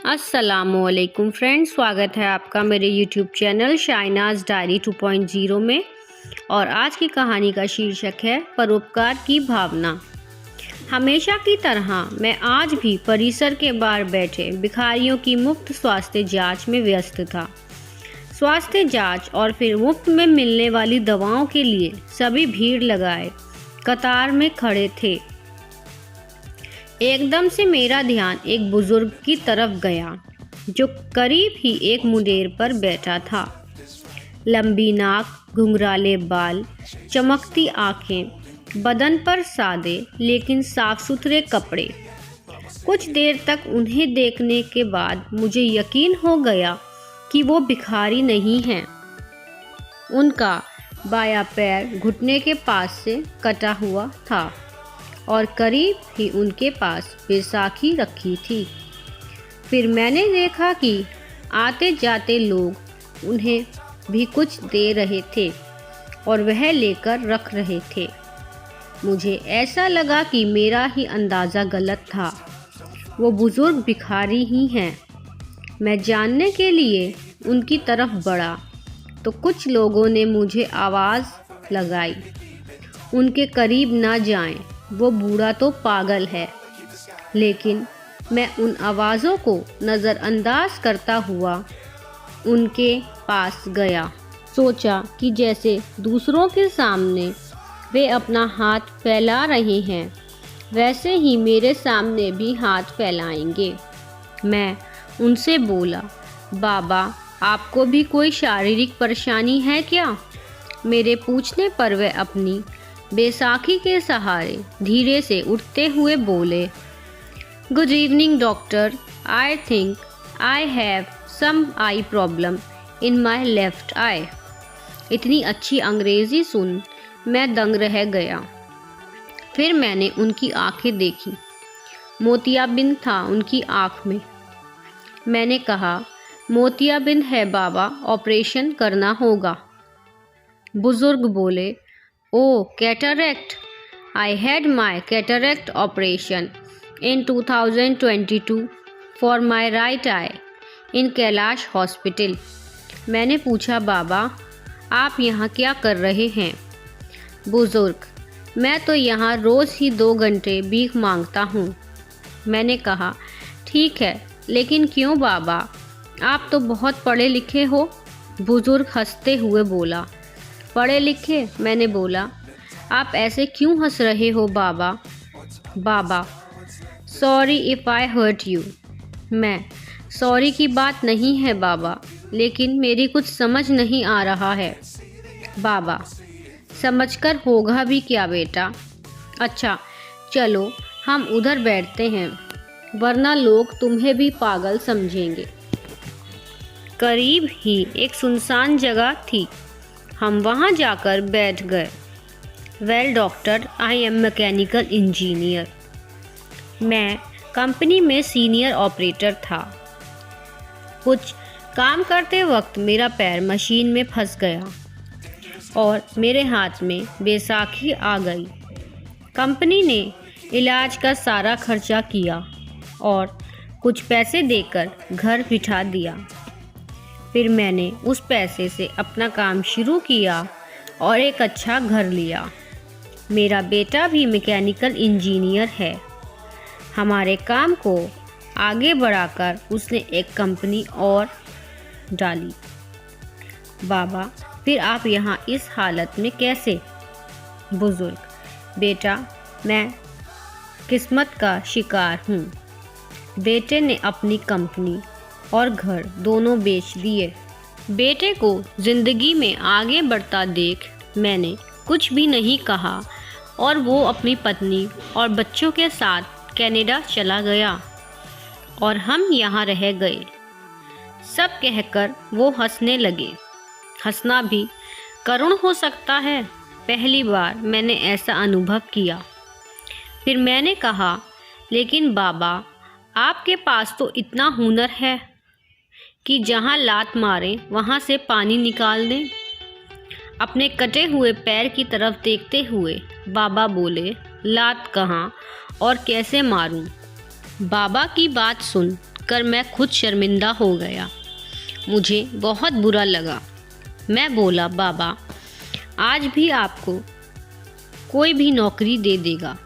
अस्सलामुअलैकुम फ्रेंड्स, स्वागत है आपका मेरे यूट्यूब चैनल शाइनाज डायरी 2.0 में। और आज की कहानी का शीर्षक है परोपकार की भावना। हमेशा की तरह मैं आज भी परिसर के बाहर बैठे भिखारियों की मुफ्त स्वास्थ्य जांच में व्यस्त था। स्वास्थ्य जांच और फिर मुफ्त में मिलने वाली दवाओं के लिए सभी भीड़ लगाए कतार में खड़े थे। एकदम से मेरा ध्यान एक बुजुर्ग की तरफ गया जो करीब ही एक मुंडेर पर बैठा था। लंबी नाक, घुंघराले बाल, चमकती आंखें, बदन पर सादे लेकिन साफ सुथरे कपड़े। कुछ देर तक उन्हें देखने के बाद मुझे यकीन हो गया कि वो भिखारी नहीं हैं। उनका बायां पैर घुटने के पास से कटा हुआ था और करीब ही उनके पास बैसाखी रखी थी। फिर मैंने देखा कि आते जाते लोग उन्हें भी कुछ दे रहे थे और वह लेकर रख रहे थे। मुझे ऐसा लगा कि मेरा ही अंदाज़ा गलत था, वो बुज़ुर्ग भिखारी ही हैं। मैं जानने के लिए उनकी तरफ बढ़ा तो कुछ लोगों ने मुझे आवाज़ लगाई, उनके करीब ना जाएं, वो बूढ़ा तो पागल है। लेकिन मैं उन आवाज़ों को नज़रअंदाज करता हुआ उनके पास गया। सोचा कि जैसे दूसरों के सामने वे अपना हाथ फैला रहे हैं, वैसे ही मेरे सामने भी हाथ फैलाएंगे। मैं उनसे बोला, बाबा, आपको भी कोई शारीरिक परेशानी है क्या? मेरे पूछने पर वे अपनी बैसाखी के सहारे धीरे से उठते हुए बोले, good evening doctor, I think I have some eye problem in my left eye. इतनी अच्छी अंग्रेज़ी सुन मैं दंग रह गया। फिर मैंने उनकी आंखें देखी। मोतियाबिंद था उनकी आंख में। मैंने कहा, मोतियाबिंद है बाबा, ऑपरेशन करना होगा। बुजुर्ग बोले, Oh, cataract. I had my cataract operation in 2022 for my right eye in Kailash hospital. मैंने पूछा, बाबा, आप यहाँ क्या कर रहे हैं? बुजुर्ग, मैं तो यहाँ रोज़ ही 2 घंटे भीख मांगता हूँ। मैंने कहा, ठीक है, लेकिन क्यों बाबा, आप तो बहुत पढ़े लिखे हो। बुजुर्ग हंसते हुए बोला, पढ़े लिखे? मैंने बोला, आप ऐसे क्यों हंस रहे हो बाबा? बाबा, sorry if I hurt you. मैं, सॉरी की बात नहीं है बाबा, लेकिन मेरी कुछ समझ नहीं आ रहा है। बाबा, समझकर होगा भी क्या बेटा। अच्छा चलो हम उधर बैठते हैं, वरना लोग तुम्हें भी पागल समझेंगे। करीब ही एक सुनसान जगह थी। हम वहाँ जाकर बैठ गए। Well doctor, I am mechanical engineer. मैं कंपनी में सीनियर ऑपरेटर था। कुछ काम करते वक्त मेरा पैर मशीन में फंस गया और मेरे हाथ में बैसाखी आ गई। कंपनी ने इलाज का सारा खर्चा किया और कुछ पैसे देकर घर बिठा दिया। फिर मैंने उस पैसे से अपना काम शुरू किया और एक अच्छा घर लिया। मेरा बेटा भी मैकेनिकल इंजीनियर है। हमारे काम को आगे बढ़ाकर उसने एक कंपनी और डाली। बाबा, फिर आप यहाँ इस हालत में कैसे? बुजुर्ग, बेटा, मैं किस्मत का शिकार हूँ। बेटे ने अपनी कंपनी और घर दोनों बेच दिए। बेटे को ज़िंदगी में आगे बढ़ता देख मैंने कुछ भी नहीं कहा और वो अपनी पत्नी और बच्चों के साथ कनाडा चला गया और हम यहाँ रह गए। सब कहकर वो हंसने लगे। हंसना भी करुण हो सकता है, पहली बार मैंने ऐसा अनुभव किया। फिर मैंने कहा, लेकिन बाबा, आपके पास तो इतना हुनर है कि जहाँ लात मारें वहाँ से पानी निकाल दें। अपने कटे हुए पैर की तरफ देखते हुए बाबा बोले, लात कहाँ और कैसे मारूं? बाबा की बात सुन देखकर मैं खुद शर्मिंदा हो गया। मुझे बहुत बुरा लगा। मैं बोला, बाबा, आज भी आपको कोई भी नौकरी दे देगा,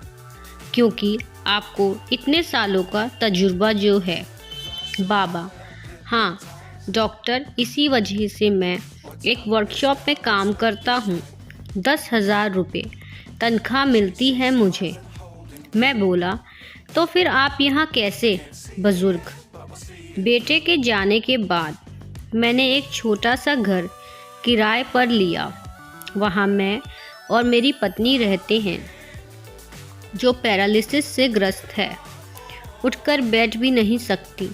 क्योंकि आपको इतने सालों का तजुर्बा जो है। बाबा, हाँ डॉक्टर, इसी वजह से मैं एक वर्कशॉप में काम करता हूँ। 10,000 रुपये तनख्वाह मिलती है मुझे। मैं बोला, तो फिर आप यहाँ कैसे? बुजुर्ग, बेटे के जाने के बाद मैंने एक छोटा सा घर किराए पर लिया। वहाँ मैं और मेरी पत्नी रहते हैं, जो पैरालिसिस से ग्रस्त है, उठकर बैठ भी नहीं सकती।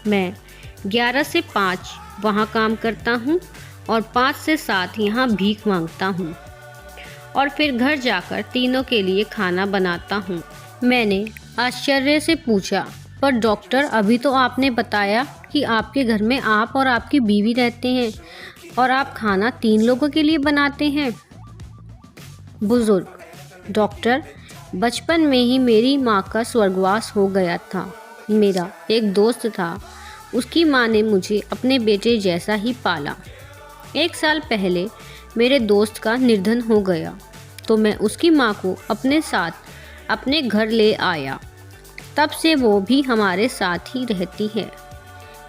मैं 11 से 5 वहाँ काम करता हूँ और 5 से 7 यहाँ भीख मांगता हूँ और फिर घर जाकर तीनों के लिए खाना बनाता हूँ। मैंने आश्चर्य से पूछा, पर डॉक्टर, अभी तो आपने बताया कि आपके घर में आप और आपकी बीवी रहते हैं और आप खाना 3 लोगों के लिए बनाते हैं। बुजुर्ग, डॉक्टर, बचपन में ही मेरी माँ का स्वर्गवास हो गया था। मेरा एक दोस्त था, उसकी माँ ने मुझे अपने बेटे जैसा ही पाला। 1 साल पहले मेरे दोस्त का निधन हो गया, तो मैं उसकी माँ को अपने साथ अपने घर ले आया। तब से वो भी हमारे साथ ही रहती है।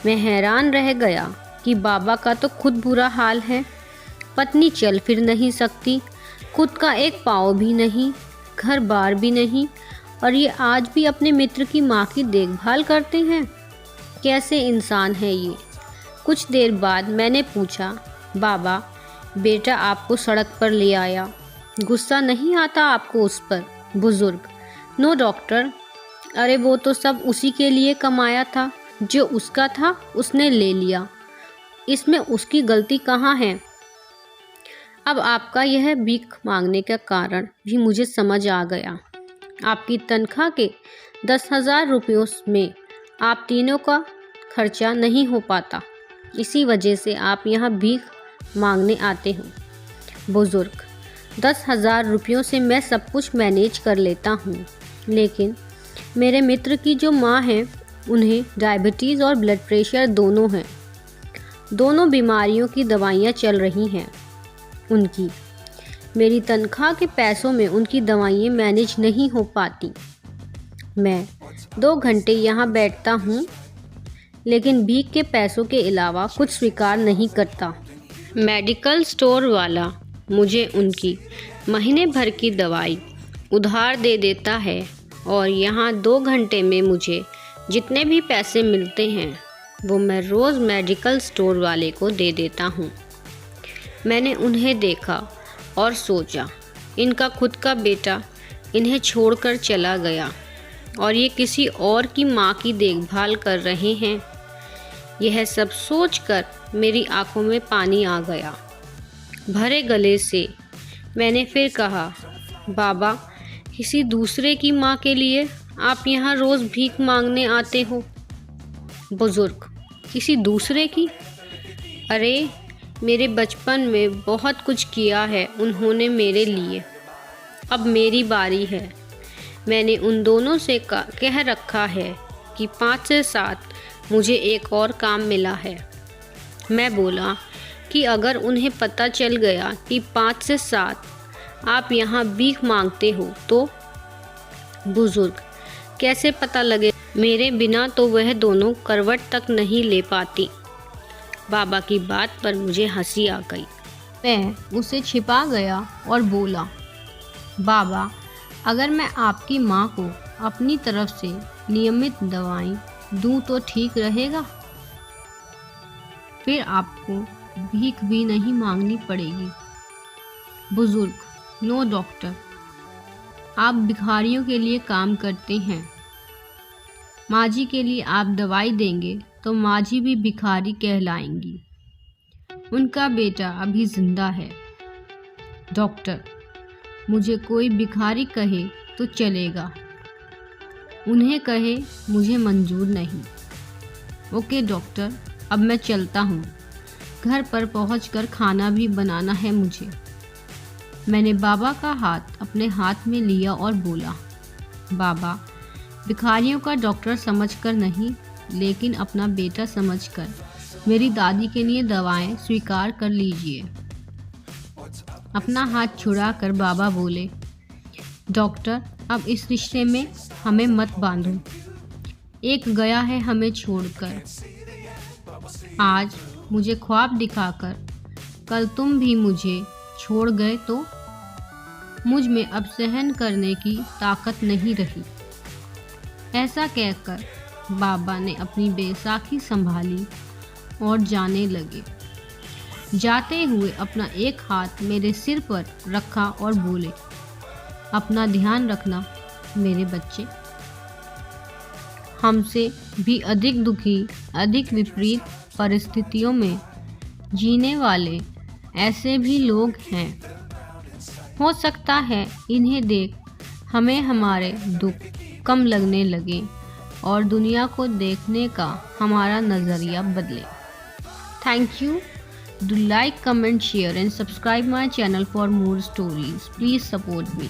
मैं हैरान रह गया कि बाबा का तो खुद बुरा हाल है, पत्नी चल फिर नहीं सकती, खुद का एक पाँव भी नहीं, घर बार भी नहीं, और ये आज भी अपने मित्र की माँ की देखभाल करते हैं। कैसे इंसान है ये? कुछ देर बाद मैंने पूछा, बाबा, बेटा आपको सड़क पर ले आया, गुस्सा नहीं आता आपको उस पर? बुजुर्ग, नो डॉक्टर, अरे वो तो सब उसी के लिए कमाया था, जो उसका था उसने ले लिया, इसमें उसकी गलती कहाँ है? अब आपका यह भीख मांगने का कारण भी मुझे समझ आ गया। आपकी तनख्वाह के 10,000 रुपयों में आप तीनों का खर्चा नहीं हो पाता, इसी वजह से आप यहाँ भीख मांगने आते हो। बुजुर्ग, 10,000 रुपयों से मैं सब कुछ मैनेज कर लेता हूँ, लेकिन मेरे मित्र की जो माँ है, उन्हें डायबिटीज़ और ब्लड प्रेशर दोनों हैं। दोनों बीमारियों की दवाइयाँ चल रही हैं उनकी। मेरी तनख्वाह के पैसों में उनकी दवाइयाँ मैनेज नहीं हो पाती। मैं 2 घंटे यहाँ बैठता हूँ, लेकिन भीख के पैसों के अलावा कुछ स्वीकार नहीं करता। मेडिकल स्टोर वाला मुझे उनकी महीने भर की दवाई उधार दे देता है और यहाँ 2 घंटे में मुझे जितने भी पैसे मिलते हैं वो मैं रोज़ मेडिकल स्टोर वाले को दे देता हूँ। मैंने उन्हें देखा और सोचा, इनका खुद का बेटा इन्हें छोड़कर चला गया और ये किसी और की माँ की देखभाल कर रहे हैं। यह सब सोचकर मेरी आंखों में पानी आ गया। भरे गले से मैंने फिर कहा, बाबा, किसी दूसरे की माँ के लिए आप यहाँ रोज़ भीख मांगने आते हो? बुजुर्ग, किसी दूसरे की? अरे, मेरे बचपन में बहुत कुछ किया है उन्होंने मेरे लिए। अब मेरी बारी है। मैंने उन दोनों से कह रखा है कि 5 से 7 मुझे एक और काम मिला है। मैं बोला कि अगर उन्हें पता चल गया कि 5 से 7 आप यहाँ भीख मांगते हो तो? बुजुर्ग, कैसे पता लगे? मेरे बिना तो वह दोनों करवट तक नहीं ले पाती। बाबा की बात पर मुझे हंसी आ गई। मैं उसे छिपा गया और बोला, बाबा, अगर मैं आपकी माँ को अपनी तरफ से नियमित दवाएं दूं तो ठीक रहेगा? फिर आपको भीख भी नहीं मांगनी पड़ेगी। बुजुर्ग, नो डॉक्टर, आप भिखारियों के लिए काम करते हैं। माँ जी के लिए आप दवाई देंगे तो माँ जी भी भिखारी कहलाएंगी। उनका बेटा अभी जिंदा है। डॉक्टर, मुझे कोई भिखारी कहे तो चलेगा, उन्हें कहे मुझे मंजूर नहीं। ओके डॉक्टर, अब मैं चलता हूँ। घर पर पहुँचकर खाना भी बनाना है मुझे। मैंने बाबा का हाथ अपने हाथ में लिया और बोला, बाबा, भिखारियों का डॉक्टर समझकर नहीं, लेकिन अपना बेटा समझकर मेरी दादी के लिए दवाएं स्वीकार कर लीजिए। अपना हाथ छुड़ाकर बाबा बोले, डॉक्टर अब इस रिश्ते में हमें मत बांधो। एक गया है हमें छोड़कर। आज मुझे ख्वाब दिखाकर कल तुम भी मुझे छोड़ गए तो मुझ में अब सहन करने की ताकत नहीं रही। ऐसा कहकर बाबा ने अपनी बैसाखी संभाली और जाने लगे। जाते हुए अपना एक हाथ मेरे सिर पर रखा और बोले, अपना ध्यान रखना मेरे बच्चे। हमसे भी अधिक दुखी, अधिक विपरीत परिस्थितियों में जीने वाले ऐसे भी लोग हैं। हो सकता है इन्हें देख हमें हमारे दुख कम लगने लगे और दुनिया को देखने का हमारा नज़रिया बदले। Thank you. Do like, comment, share and subscribe my channel for more stories. Please support me.